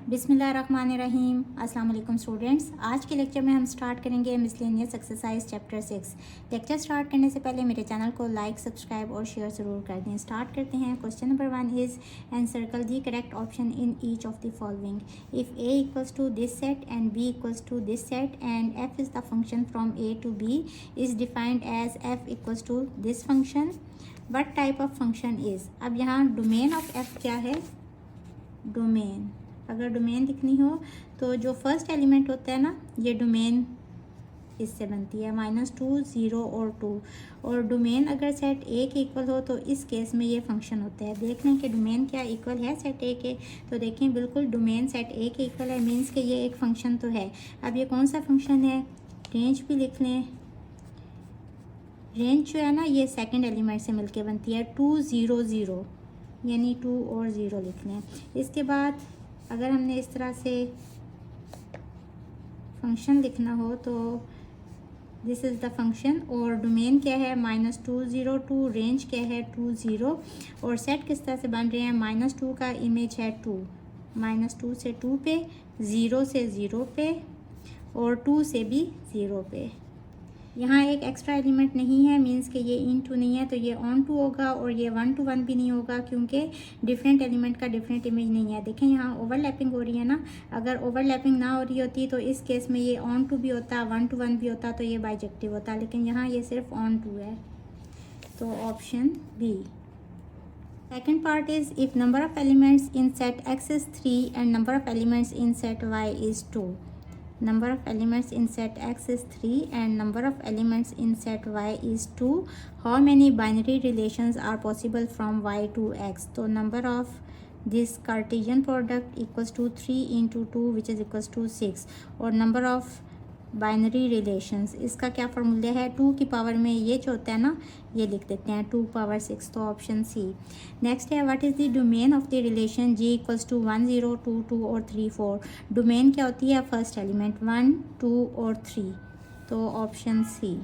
बिस्मिल्लाहिर्रहमानिर्रहीम। अस्सलाम वालेकुम स्टूडेंट्स। आज के लेक्चर में हम स्टार्ट करेंगे miscellaneous exercise chapter 6। Lecture start करने से पहले मेरे चैनल को लाइक, सब्सक्राइब और शेयर ज़रूर कर दें। स्टार्ट करते हैं। Question number 1 is and circle the correct option in each of the following. If A equals to this set and B equals to this set and F is the function from A to B is defined as F equals to this function, what type of function is. अब यहाँ domain of F क्या है? Domain. अगर domain दिखनी हो तो जो first element होता है ना, ये डोमेन इससे बनती है -2, 0 और 2। और डोमेन अगर सेट ए के इक्वल हो तो इस केस में ये फंक्शन होता है। देख लें कि डोमेन क्या इक्वल है सेट ए के, तो देखें बिल्कुल डोमेन सेट ए के इक्वल है, मीन्स कि ये एक फंक्शन तो है। अब ये कौन सा फंक्शन है? रेंज भी लिख लें। रेंज जो है ना, ये सेकेंड एलिमेंट से मिलके बनती है 2, 0, 0, यानी 2 और 0 लिख लें। इसके बाद अगर हमने इस तरह से फंक्शन लिखना हो तो दिस इज़ द फंक्शन। और डोमेन क्या है? -2, 0, 2। रेंज क्या है? 2, 0। और सेट किस तरह से बन रहे हैं? -2 का इमेज है 2, -2 से 2 पे, 0 से 0 पे और 2 से भी 0 पे। यहाँ एक एक्स्ट्रा एलिमेंट नहीं है, मींस कि ये इन टू नहीं है, तो ये ऑन टू होगा। और ये 1 to 1 भी नहीं होगा, क्योंकि डिफरेंट एलिमेंट का डिफरेंट इमेज नहीं है। देखें यहाँ ओवरलैपिंग हो रही है ना, अगर ओवरलैपिंग ना हो रही होती तो इस केस में ये ऑन टू भी होता, 1 to 1 भी होता, तो ये बाइजेक्टिव होता। लेकिन यहाँ ये सिर्फ ऑन टू है, तो option B. Second part is if number of elements in set X is 3 and number of elements in set Y is 2. Number of elements in set X is 3 and number of elements in set Y is 2. How many binary relations are possible from Y to X? So number of this Cartesian product equals to 3 into 2, which is equals to 6. और number of binary relations, इसका क्या formula है? 2 की power में ये जो होता है ना, ये लिख देते हैं 2 power 6, तो ऑप्शन सी। नेक्स्ट है what is the domain of the relation G equals to 1, 0, 2, 2 और 3, 4। डोमेन क्या होती है? फर्स्ट एलिमेंट 1, 2 और 3, तो ऑप्शन सी।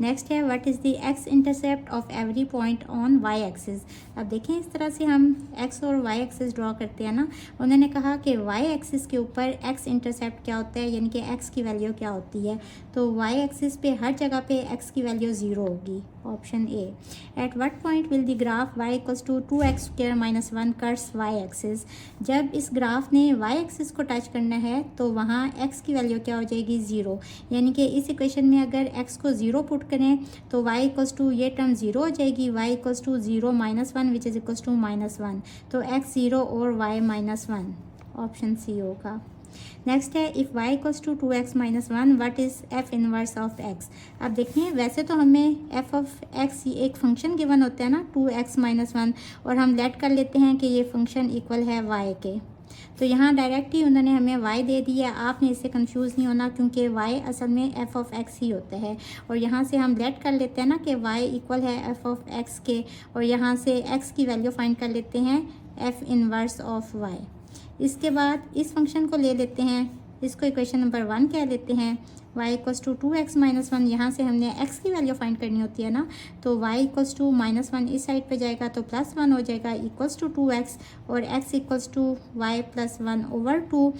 नेक्स्ट है what is the X intercept of every point on Y axis. अब देखें इस तरह से हम एक्स और वाई एक्सिस ड्रॉ करते हैं ना, उन्होंने कहा कि वाई एक्सिस के ऊपर एक्स इंटरसेप्ट क्या होता है, यानी कि एक्स की वैल्यू क्या होती है। तो वाई एक्सिस पे हर जगह पे एक्स की वैल्यू 0 होगी, option A. At what point will the graph Y equals to 2x² - 1 cross Y axis. जब इस ग्राफ ने वाई एक्सिस को टच करना है तो वहाँ एक्स की वैल्यू क्या हो जाएगी? 0। यानी कि इस इक्वेशन में अगर एक्स को 0 पुट करें तो y इक्वल्स टू ये टर्म 0 हो जाएगी, y equals to 0 - 1 which is equals to -1, तो x 0 और y -1, ऑप्शन सी होगा। नेक्स्ट है if y equals to 2x - 1 what is f inverse of x। अब देखिए वैसे तो हमें f ऑफ x एक फंक्शन गिवन होता है ना 2x - 1, और हम लेट कर लेते हैं कि ये फंक्शन इक्वल है y के। तो यहाँ डायरेक्ट ही उन्होंने हमें y दे दिया। आपने इससे कंफ्यूज नहीं होना, क्योंकि y असल में f ऑफ x ही होता है। और यहाँ से हम लेट कर लेते हैं ना कि y इक्वल है f ऑफ x के, और यहाँ से x की वैल्यू फाइंड कर लेते हैं f इनवर्स ऑफ y। इसके बाद इस फंक्शन को ले लेते हैं, इसको इक्वेशन नंबर 1 कह लेते हैं। y इक्वल्स टू 2x - 1, यहाँ से हमने x की वैल्यू फाइंड करनी होती है ना, तो y इक्वल्स टू -1 इस साइड पे जाएगा तो +1 हो जाएगा इक्वल्स टू 2x, और x इक्वल्स टू y + 1/2।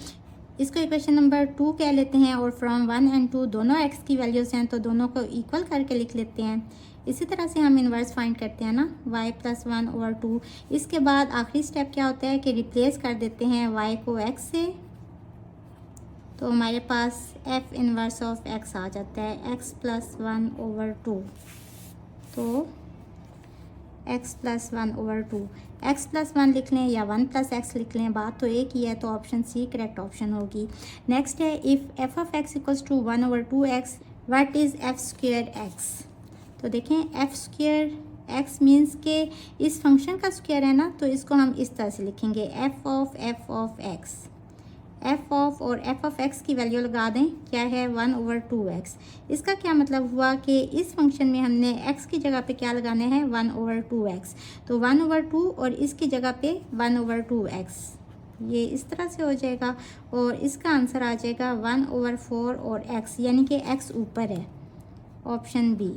इसको इक्वेशन नंबर 2 कह लेते हैं। और फ्रॉम 1 and 2 दोनों x की वैल्यूज़ हैं, तो दोनों को इक्वल करके लिख लेते हैं। इसी तरह से हम इन्वर्स फाइंड करते हैं ना, y + 1/2। इसके बाद आखिरी स्टेप क्या होता है कि रिप्लेस कर देते हैं y को x से, तो हमारे पास f इनवर्स ऑफ x आ जाता है x + 1/2, तो x + 1/2, x + 1 लिख लें या 1 + x लिख लें, बात तो एक ही है, तो ऑप्शन सी करेक्ट ऑप्शन होगी। नेक्स्ट है if f of x equals to 1/2x what is f² x। तो देखें f² x मीन्स के इस फंक्शन का स्क्वायर है ना, तो इसको हम इस तरह से लिखेंगे f of x। f of और f ऑफ x की वैल्यू लगा दें, क्या है? 1/2x। इसका क्या मतलब हुआ कि इस फंक्शन में हमने x की जगह पे क्या लगाना है? 1/2x। तो 1/2 और इसकी जगह पे 1/2x, ये इस तरह से हो जाएगा, और इसका आंसर आ जाएगा 1/4 और x, यानी कि x ऊपर है, ऑप्शन बी।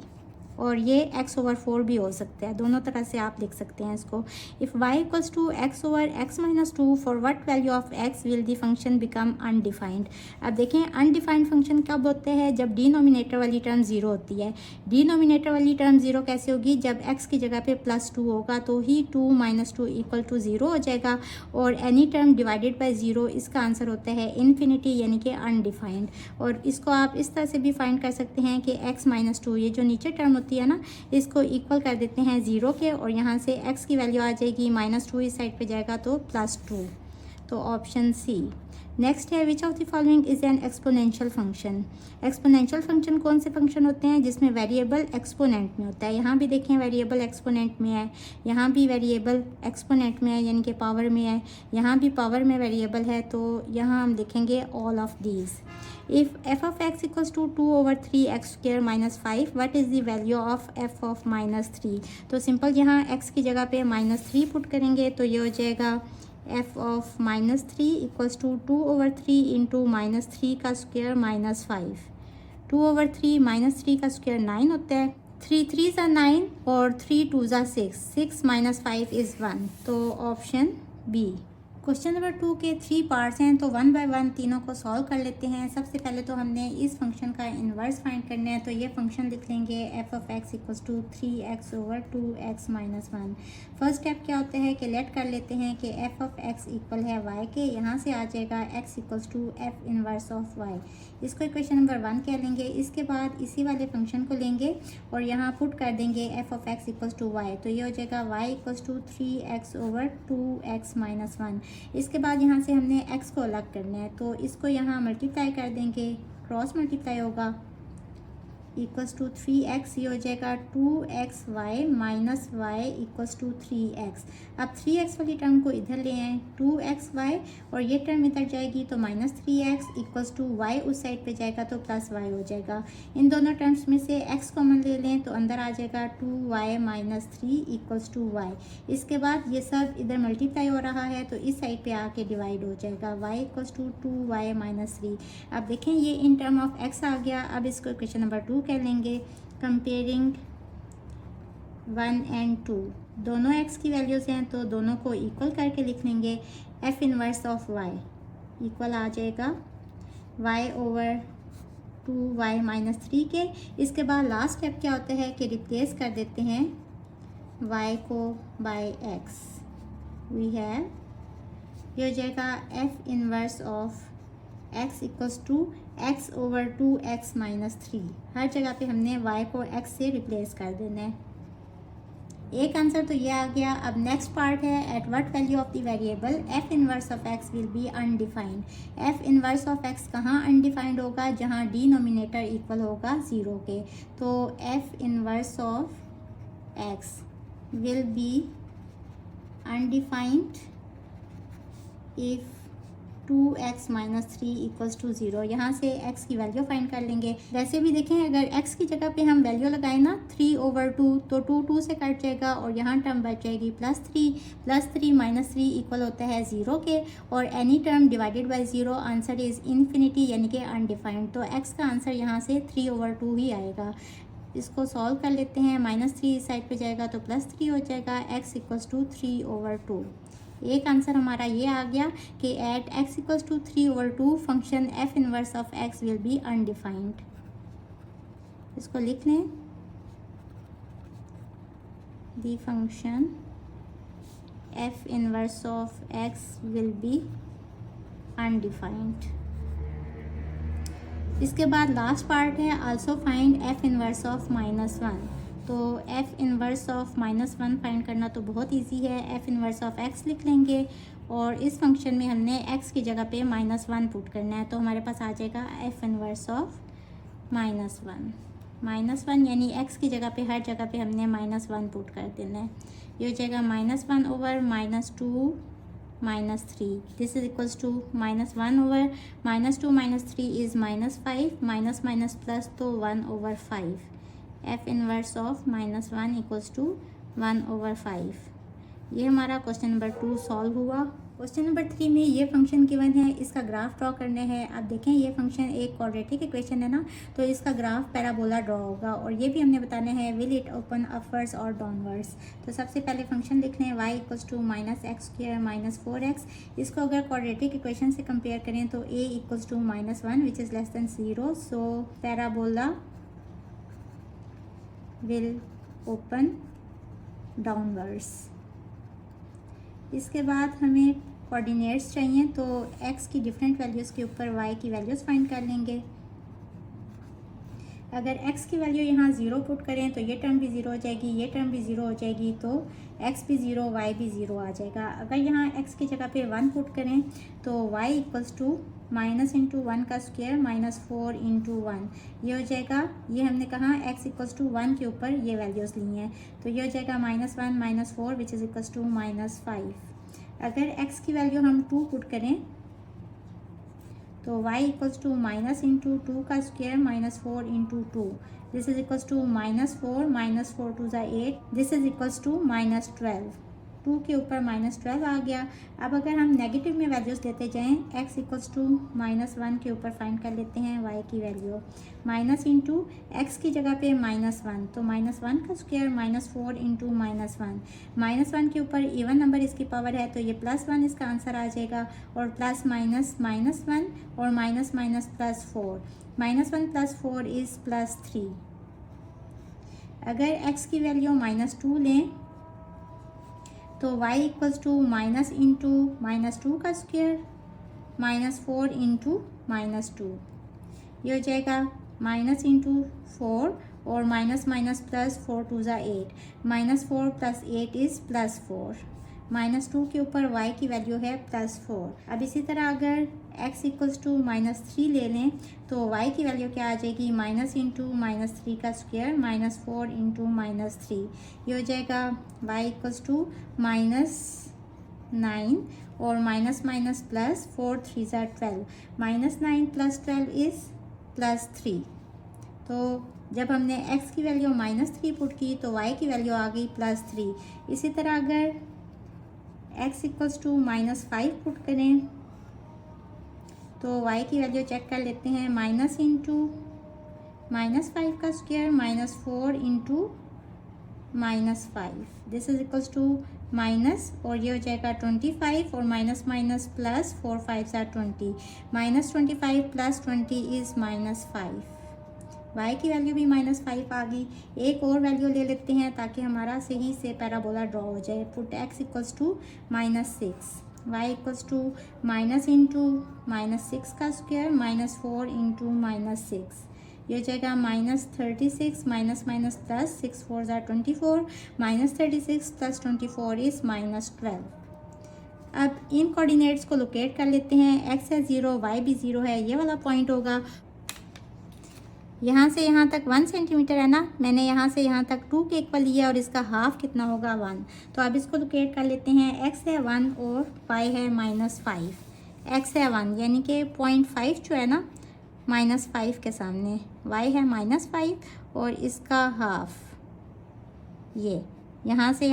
और ये x/4 भी हो सकता है, दोनों तरह से आप लिख सकते हैं इसको। If y equals to x/x-2 for what value of x will the function become undefined. अब देखें अनडिफाइंड फंक्शन कब होते हैं, जब डिनोमिनेटर वाली टर्म 0 होती है। डिनोमिनेटर वाली टर्म 0 कैसे होगी, जब x की जगह पे +2 होगा तो ही 2 - 2 = 0 हो जाएगा। और एनी टर्म डिवाइडेड बाय 0, इसका आंसर होता है इन्फिनिटी यानी कि अनडिफाइंड। और इसको आप इस तरह से भी फाइंड कर सकते हैं कि x - 2, ये जो नीचे टर्म होती है ना, इसको इक्वल कर देते हैं 0 के, और यहाँ से x की वैल्यू आ जाएगी -2, इस साइड पे जाएगा तो +2। तो ऑप्शन सी। नेक्स्ट है which of the following is an exponential function. Exponential function कौन से फंक्शन होते हैं जिसमें वेरिएबल एक्सपोनेंट में होता है। यहाँ भी देखें वेरिएबल एक्सपोनेंट में है, यहाँ भी वेरिएबल एक्सपोनेंट में है यानी कि पावर में है, यहाँ भी पावर में वेरिएबल है। तो यहाँ हम लिखेंगे all of these. If f of x equals to 2/3x² - 5 what is the value of f of -3। तो सिंपल यहाँ x की जगह पे -3 पुट करेंगे तो ये हो जाएगा f of -3 equals to 2/3 into -3 का स्क्वायर -5। 2/3 -3 का स्क्वायर 9 होता है। 3 3s are 9 और 3 2s are 6। 6 - 5 इज़ 1। तो ऑप्शन बी। क्वेश्चन नंबर 2 के 3 पार्ट्स हैं, तो 1 बाय 1 तीनों को सॉल्व कर लेते हैं। सबसे पहले तो हमने इस फंक्शन का इन्वर्स फाइंड करना है, तो ये फंक्शन लिख लेंगे f of x equals to 3x/2x - 1। First step क्या होता है कि लेट कर लेते हैं कि f of x इक्वल है y के, यहाँ से आ जाएगा x equals to f inverse of y। इसको इक्वेशन नंबर 1 कह लेंगे। इसके बाद इसी वाले फंक्शन को लेंगे और यहाँ पुट कर देंगे f of x equals to y, तो ये हो जाएगा y इक्वल्स टू 3x/2x - 1। इसके बाद यहाँ से हमने x को अलग करना है, तो इसको यहाँ मल्टीप्लाई कर देंगे, क्रॉस मल्टीप्लाई होगा, इक्वल्स टू 3x, ये हो जाएगा 2xy minus y equals to 3x। अब 3x वाली टर्म को इधर ले आएँ, 2xy और ये टर्म इधर जाएगी तो -3x इक्वल्स टू y उस साइड पे जाएगा तो +y हो जाएगा। इन दोनों टर्म्स में से x कॉमन ले लें तो अंदर आ जाएगा 2y - 3 इक्वल्स टू y। इसके बाद ये सब इधर मल्टीप्लाई हो रहा है तो इस साइड पे आके डिवाइड हो जाएगा, y इक्वल्स टू 2y - 3। अब देखें ये इन टर्म ऑफ x आ गया। अब इसको क्वेश्चन नंबर 2 कह लेंगे। कंपेयरिंग 1 and 2, दोनों x की वैल्यूज़ हैं तो दोनों को इक्वल करके लिख लेंगे। f inverse of y equal आ जाएगा y/2y - 3 के। इसके बाद लास्ट स्टेप क्या होता है कि रिप्लेस कर देते हैं y को बाय x। वी हैव, ये हो जाएगा f inverse of x equals to x/2x - 3। हर जगह पे हमने y को x से रिप्लेस कर देना है। एक आंसर तो ये आ गया। अब नेक्स्ट पार्ट है at what value of the variable f inverse of x will be undefined. f inverse of x कहाँ अनडिफाइंड होगा, जहाँ डिनोमिनेटर इक्वल होगा 0 के। तो f inverse of x will be undefined if 2x - 3 equals to 0। यहाँ से x की वैल्यू फाइंड कर लेंगे। वैसे भी देखें अगर x की जगह पे हम वैल्यू लगाएं ना 3/2 तो 2 से कट जाएगा और यहाँ टर्म बच जाएगी +3। +3 - 3 इक्वल होता है 0 के, और any term divided by 0 answer is infinity यानी कि अनडिफाइंड। तो x का आंसर यहाँ से 3/2 ही आएगा। इसको सॉल्व कर लेते हैं। -3 इस साइड पे जाएगा तो +3 हो जाएगा, x इक्वल्स टू 3/2। एक आंसर हमारा ये आ गया कि at x equals to 3/2 function f inverse of x will be undefined. इसको लिख लें, the function f inverse of x will be undefined. इसके बाद लास्ट पार्ट है also find f inverse of -1। तो f इनवर्स ऑफ -1 फाइंड करना तो बहुत इजी है। f इनवर्स ऑफ x लिख लेंगे और इस फंक्शन में हमने x की जगह पे -1 पुट करना है, तो हमारे पास आ जाएगा f इनवर्स ऑफ -1 यानी x की जगह पे हर जगह पे हमने -1 पुट कर देना है। ये हो जाएगा -1/-2 - 3। This is equals to -1/-2 - 3 is -5, minus plus तो 1/5। f inverse of -1 equals to 1/5। ये हमारा क्वेश्चन नंबर 2 सॉल्व हुआ। क्वेश्चन नंबर 3 में ये फंक्शन गिवन है, इसका ग्राफ ड्रॉ करना है। अब देखें ये फंक्शन एक क्वाड्रेटिक इक्वेशन है ना, तो इसका ग्राफ पैराबोला ड्रॉ होगा और ये भी हमने बताना है विल इट ओपन अपवर्ड्स और डाउनवर्ड्स। तो सबसे पहले फंक्शन लिख लें y equals to minus X square minus 4x। इसको अगर क्वाड्रेटिक इक्वेशन से कंपेयर करें तो a equals to -1 which is less than 0, so parabola will open downwards. इसके बाद हमें कोऑर्डिनेट्स चाहिए, तो x की डिफरेंट वैल्यूज़ के ऊपर y की वैल्यूज़ फाइंड कर लेंगे। अगर x की वैल्यू यहाँ 0 पुट करें तो ये टर्म भी 0 हो जाएगी, ये टर्म भी 0 हो जाएगी, तो x भी 0 y भी 0 आ जाएगा। अगर यहाँ x की जगह पे 1 पुट करें तो y equals to minus into 1 का स्क्वायर माइनस 4 इंटू 1, ये हो जाएगा। ये हमने कहा x इक्वल्स टू 1 के ऊपर ये वैल्यूज़ ली हैं, तो ये हो जाएगा -1 -4 विच इज़ इक्वल्स टू -5। अगर x की वैल्यू हम 2 पुट करें तो y equals to minus into 2 का square minus 4 into 2, this is equals to -4 -4 टू ज़ा 8, दिस इज इक्वल्स टू -12। 2 के ऊपर -12 आ गया। अब अगर हम नेगेटिव में वैल्यूज़ लेते जाएं, x इक्वल्स टू -1 के ऊपर फाइंड कर लेते हैं y की वैल्यू, माइनस इंटू एक्स की जगह पे -1, तो -1 का स्क्वायर -4 इंटू -1 के ऊपर इवन नंबर इसकी पावर है तो ये +1 इसका आंसर आ जाएगा, और प्लस माइनस -1 और माइनस माइनस +4, -1 + 4 इज़ +3। अगर x की वैल्यू -2 लें तो y equals to minus into -2 का स्क्वायर -4 इंटू -2, ये हो जाएगा माइनस इंटू 4 और माइनस माइनस प्लस 4 टू ज़ा 8, -4 + 8 इज़ +4, -2 के ऊपर y की वैल्यू है +4। अब इसी तरह अगर x इक्वल्स टू -3 ले लें तो y की वैल्यू क्या आ जाएगी, माइनस इंटू -3 का स्क्वायर -4 इंटू -3, ये हो जाएगा y इक्वल्स टू -9 और माइनस माइनस प्लस 4 3 ज़ा 12, -9 + 12 इज़ +3। तो जब हमने x की वैल्यू -3 पुट की तो y की वैल्यू आ गई +3। इसी तरह अगर x इक्वल्स टू -5 पुट करें तो y की वैल्यू चेक कर लेते हैं, माइनस इंटू -5 का square -4 into -5, this is equals to minus, और ये हो जाएगा 25, और माइनस माइनस प्लस 4 5 ज़ा 20, -25 + 20 इज़ -5। y की वैल्यू भी -5 आ गई। एक और वैल्यू ले लेते हैं ताकि हमारा सही से पैराबोला ड्रॉ हो जाए। Put x equals to -6, y equals to minus into -6 का स्क्वायर -4 इंटू -6, ये हो जाएगा -36 माइनस माइनस प्लस 6 4 ज़ा 24, -36 + 24 इज़ -12। अब इन कोऑर्डिनेट्स को लोकेट कर लेते हैं। x है 0, y भी 0 है, ये वाला पॉइंट होगा। यहाँ से यहाँ तक 1 सेंटीमीटर है ना, मैंने यहाँ से यहाँ तक 2 के इक्वल लिया और इसका हाफ कितना होगा 1। तो अब इसको लोकेट कर लेते हैं। x है 1 और y है -5। x है 1 यानी कि 0.5 जो है ना -5 के सामने, y है -5 और इसका हाफ ये यहाँ से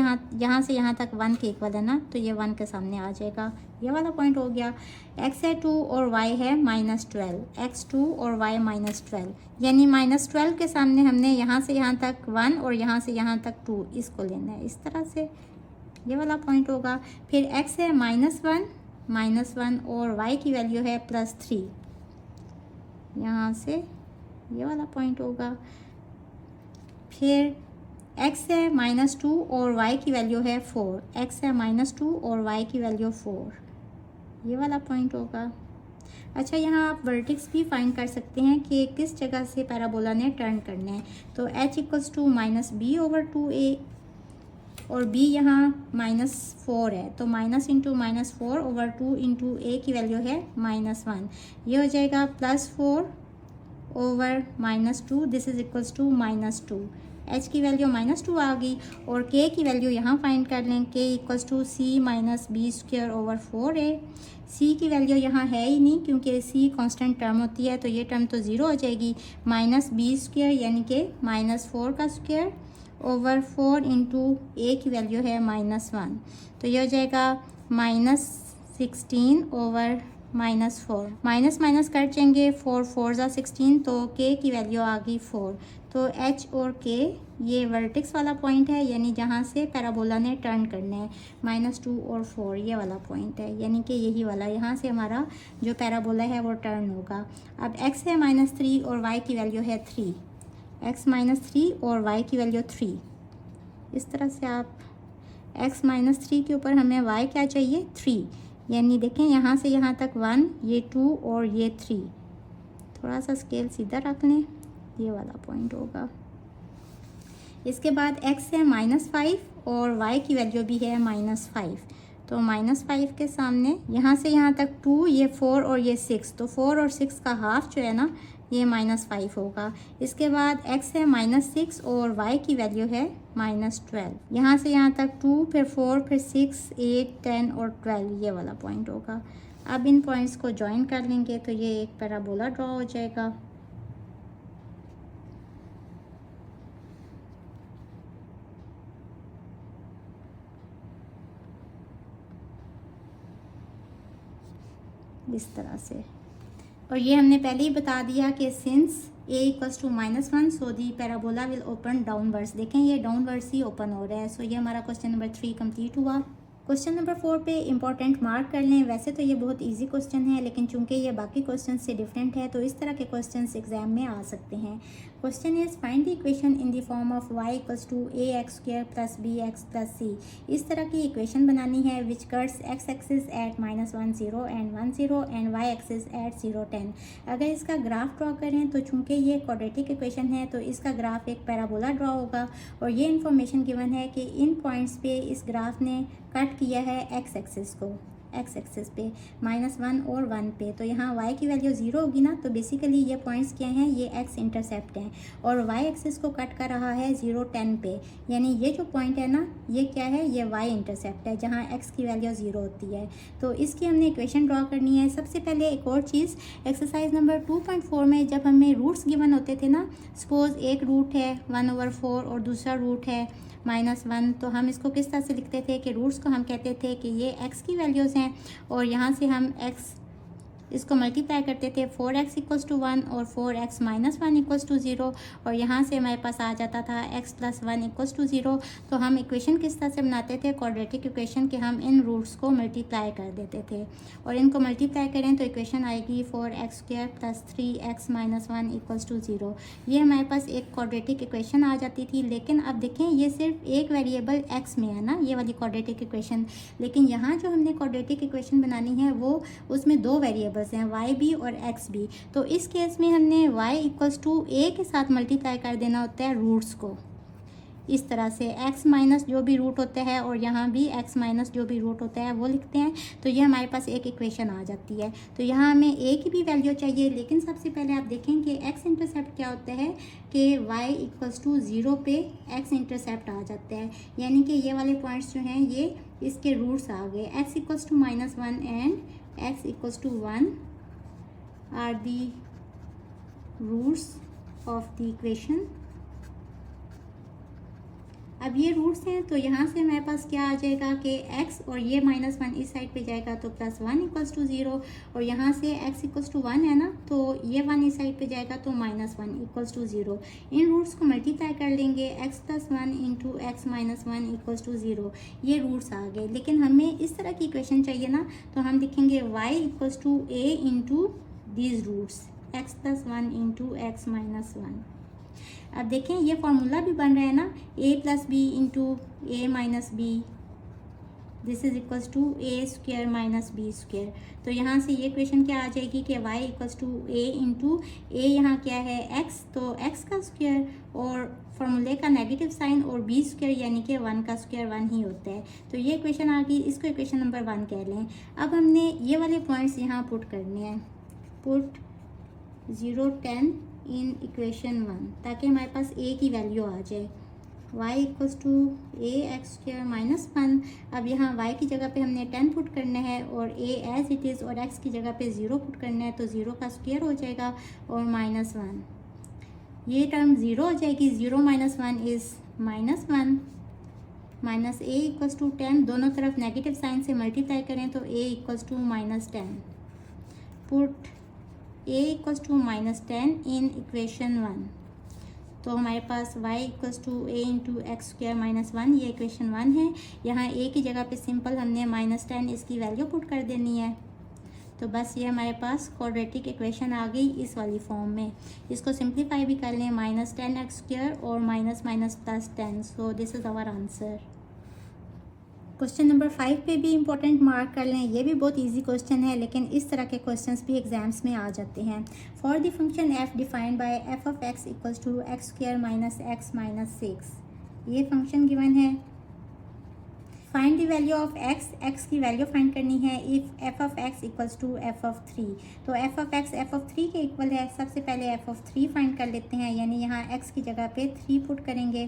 यहाँ तक 1 के इक्वल है ना, तो ये 1 के सामने आ जाएगा। ये वाला पॉइंट हो गया। x है 2 और y है -12, x 2 और y -12, यानी -12 के सामने हमने यहाँ से यहाँ तक 1 और यहाँ से यहाँ तक 2 इसको लेना है। इस तरह से ये वाला पॉइंट होगा। फिर x है -1 और y की वैल्यू है +3, यहाँ से ये वाला पॉइंट होगा। फिर x है -2 और y की वैल्यू है 4, x है -2 और y की वैल्यू 4, ये वाला पॉइंट होगा। अच्छा, यहाँ आप वर्टिक्स भी फाइंड कर सकते हैं कि किस जगह से पैराबोला ने टर्न करना है। तो h इक्वल्स टू -b/2a और b यहाँ -4 है, तो माइनस इंटू -4/2 इंटू a की वैल्यू है -1, ये हो जाएगा +4/-2, this is equals to -2। h की वैल्यू -2 आ गई और k की वैल्यू यहाँ फाइंड कर लें। k equals to c - b²/4a। c की वैल्यू यहाँ है ही नहीं क्योंकि c कांस्टेंट टर्म होती है, तो ये टर्म तो 0 हो जाएगी। -b² यानी कि -4 का स्क्वायर ओवर 4 इंटू a की वैल्यू है -1, तो ये हो जाएगा 16 ओवर -4, माइनस माइनस कर जाएंगे, 4 4 ज़ा 16, तो k की वैल्यू आ गई 4। तो h और k ये वर्टेक्स वाला पॉइंट है, यानी जहाँ से पैराबोला ने टर्न करना है, -2 और 4 ये वाला पॉइंट है, यानी कि यही वाला, यहाँ से हमारा जो पैराबोला है वो टर्न होगा। अब x है -3 और y की वैल्यू है 3, x -3 और y की वैल्यू 3। इस तरह से आप x -3 के ऊपर हमें y क्या चाहिए, 3, यानी देखें यहाँ से यहाँ तक 1, ये 2 और ये 3। थोड़ा सा स्केल सीधा रख लें, ये वाला पॉइंट होगा। इसके बाद x है -5 और y की वैल्यू भी है -5, तो -5 के सामने यहाँ से यहाँ तक 2, ये 4 और ये 6, तो 4 और 6 का हाफ जो है ना ये -5 होगा। इसके बाद x है -6 और y की वैल्यू है -12। यहाँ से यहाँ तक 2, फिर 4, फिर 6, 8, 10 और 12 ये वाला पॉइंट होगा। अब इन पॉइंट्स को जॉइन कर लेंगे तो ये एक पैराबोला ड्रॉ हो जाएगा। इस तरह से, और ये हमने पहले ही बता दिया कि since a equals to -1 so the parabola will open downwards. देखें ये डाउनवर्ड्स ही ओपन हो रहा है। सो ये हमारा क्वेश्चन नंबर 3 कंप्लीट हुआ। क्वेश्चन नंबर 4 पे इंपॉर्टेंट मार्क कर लें। वैसे तो ये बहुत इजी क्वेश्चन है, लेकिन चूंकि ये बाकी क्वेश्चन से डिफरेंट है तो इस तरह के क्वेश्चंस एग्जाम में आ सकते हैं। Question is find the equation in the form of y equals to ax² + bx + c। इस तरह की इक्वेशन बनानी है विच cuts x axis at -1 0 and 1 0 and y axis at 0 10। अगर इसका ग्राफ ड्रॉ करें तो चूंकि ये क्वाड्रेटिक इक्वेशन है तो इसका ग्राफ एक पैराबोला ड्रॉ होगा, और ये इन्फॉर्मेशन गिवन है कि इन पॉइंट्स पे इस ग्राफ ने कट किया है x एक्सिस को, x एक्सिस पे -1 और 1 पे, तो यहाँ y की वैल्यू 0 होगी ना। तो बेसिकली ये पॉइंट्स क्या हैं, ये x इंटरसेप्ट हैं, और y एक्सिस को कट कर रहा है 0 10 पे, यानी ये जो पॉइंट है ना ये क्या है, ये y इंटरसेप्ट है जहाँ x की वैल्यू 0 होती है। तो इसकी हमने इक्वेशन ड्रॉ करनी है। सबसे पहले एक और चीज़, एक्सरसाइज नंबर 2.4 में जब हमें रूट्स गिवन होते थे ना, सपोज एक रूट है 1/4 और दूसरा रूट है -1, तो हम इसको किस तरह से लिखते थे कि रूट्स को हम कहते थे कि ये x की वैल्यूज़ हैं, और यहाँ से हम x इसको मल्टीप्लाई करते थे 4x = 1 और 4x - 1 = 0, और यहाँ से हमारे पास आ जाता था x + 1 = 0। तो हम इक्वेशन किस तरह से बनाते थे, क्वाड्रेटिक इक्वेशन के हम इन रूट्स को मल्टीप्लाई कर देते थे, और इनको मल्टीप्लाई करें तो इक्वेशन आएगी 4x² + 3x - 1 = 0। ये हमारे पास एक क्वाड्रेटिक इक्वेशन आ जाती थी। लेकिन अब देखें ये सिर्फ एक वेरिएबल x में है ना, ये वाली क्वाड्रेटिक इक्वेशन, लेकिन यहाँ जो हमने क्वाड्रेटिक इक्वेशन बनानी है वो उसमें दो वेरिएबल हैं, y भी और x भी। तो इस केस में हमने y = a के साथ मल्टीप्लाई कर देना होता है रूट्स को, इस तरह से x माइनस जो भी रूट होता है, और यहाँ भी x माइनस जो भी रूट होता है वो लिखते हैं। तो ये हमारे पास एक इक्वेशन आ जाती है। तो यहाँ हमें a की भी वैल्यू चाहिए, लेकिन सबसे पहले आप देखें कि x इंटरसेप्ट क्या होता है कि y = 0 पे x इंटरसेप्ट आ जाता है, यानी कि ये वाले पॉइंट्स जो हैं ये इसके रूट्स आ गए। x = -1 and x = 1 are the roots of the equation। अब ये रूट्स हैं तो यहाँ से हमारे पास क्या आ जाएगा कि x और ये -1 इस साइड पे जाएगा तो +1 = 0, और यहाँ से x = 1 है ना, तो ये 1 इस साइड पे जाएगा तो -1 = 0। इन रूट्स को मल्टीप्लाई कर लेंगे, x + 1 × x - 1 = 0। ये रूट्स आ गए। लेकिन हमें इस तरह की इक्वेशन चाहिए ना, तो हम लिखेंगे y = a × these roots, x + 1 × x - 1। अब देखें ये फार्मूला भी बन रहा है ना, a + b × a - b, this is equals to a² - b²। तो यहाँ से ये इक्वेशन क्या आ जाएगी कि y = a × a, यहाँ क्या है x, तो x का स्क्वायर और फार्मूले का नेगेटिव साइन, और b² यानी कि 1 का स्क्वायर 1 ही होता है। तो ये इक्वेशन आ गई, इसको इक्वेशन नंबर 1 कह लें। अब हमने ये वाले पॉइंट्स यहाँ पुट करने हैं, पुट 0 10 इन इक्वेशन 1, ताकि हमारे पास a की वैल्यू आ जाए। y = ax² - 1। अब यहाँ y की जगह पे हमने 10 पुट करना है, और a एज इट इज़, और x की जगह पे 0 पुट करना है, तो 0 का स्क्वायर हो जाएगा और -1। ये टर्म 0 हो जाएगी, 0 - 1 is -1, minus A equals to 10, दोनों तरफ नेगेटिव साइन से मल्टीप्लाई करें तो A equals to -10. Put A equals to -10 in equation 1. तो हमारे पास y equals to A into X square -1, ये इक्वेशन 1 है. यहाँ a की जगह पे सिंपल हमने -10 इसकी वैल्यू पुट कर देनी है. तो बस ये हमारे पास क्वाड्रेटिक इक्वेशन आ गई इस वाली फॉर्म में. इसको सिंप्लीफाई भी कर लें, -10x² और +10. So this is our answer. Question number 5 पे भी इम्पोर्टेंट मार्क कर लें. ये भी बहुत इजी क्वेश्चन है, लेकिन इस तरह के क्वेश्चंस भी एग्जाम्स में आ जाते हैं. For the function f defined by f of x equals to x² - x - 6. ये फंक्शन गिवन है. Find the value of x की वैल्यू फाइंड करनी है if f of x equals to f of 3. तो f of x f of 3 के equal है. सबसे पहले f ऑफ 3 फाइंड कर लेते हैं, यानी यहाँ x की जगह पे 3 पुट करेंगे.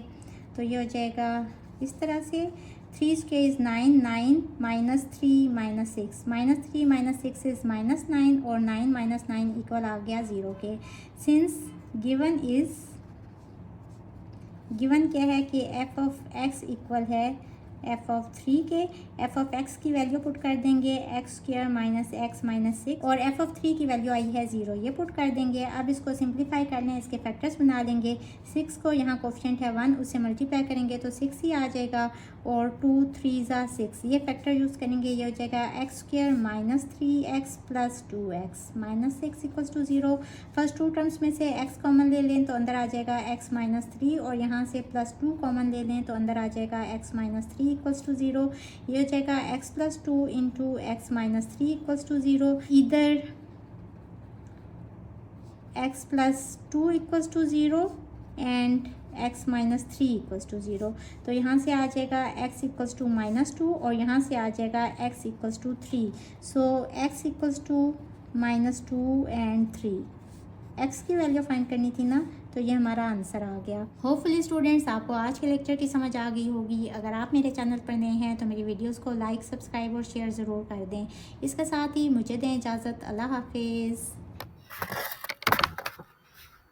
तो ये हो जाएगा इस तरह से 3 square is 9, 9 minus 3 minus 6, -3 minus 6 is -9 और 9 minus 9 इक्वल आ गया 0 के. सिंस गिवन क्या है कि f ऑफ x इक्वल है f ऑफ 3 के. f ऑफ x की वैल्यू पुट कर देंगे x² - x - 6 और f ऑफ 3 की वैल्यू आई है 0, ये पुट कर देंगे. अब इसको सिंप्लीफाई कर लें, इसके फैक्टर्स बना लेंगे. 6 को यहाँ कोफिशिएंट है 1, उससे मल्टीप्लाई करेंगे तो 6 ही आ जाएगा और 2 3 = 6. ये फैक्टर यूज़ करेंगे, ये हो जाएगा x² - 3x + 2x - 6 equals to 0. First 2 terms में से x कॉमन ले लें तो अंदर आ जाएगा x - 3 और यहाँ से +2 कॉमन ले लें तो अंदर आ जाएगा x - 3 इक्वल्स टू 0. ये हो जाएगा x + 2 into x - 3 equals to 0. इधर x + 2 equals to 0 and x - 3 equals to 0. तो यहाँ से आ जाएगा x इक्वल्स टू -2 और यहाँ से आ जाएगा x equals to 3. So x equals to -2 and 3. x की वैल्यू फाइंड करनी थी ना, तो ये हमारा आंसर आ गया. होपफुली स्टूडेंट्स आपको आज के लेक्चर की समझ आ गई होगी. अगर आप मेरे चैनल पर नए हैं तो मेरी वीडियोस को लाइक, सब्सक्राइब और शेयर ज़रूर कर दें. इसके साथ ही मुझे दें इजाज़त. अल्लाह हाफिज़.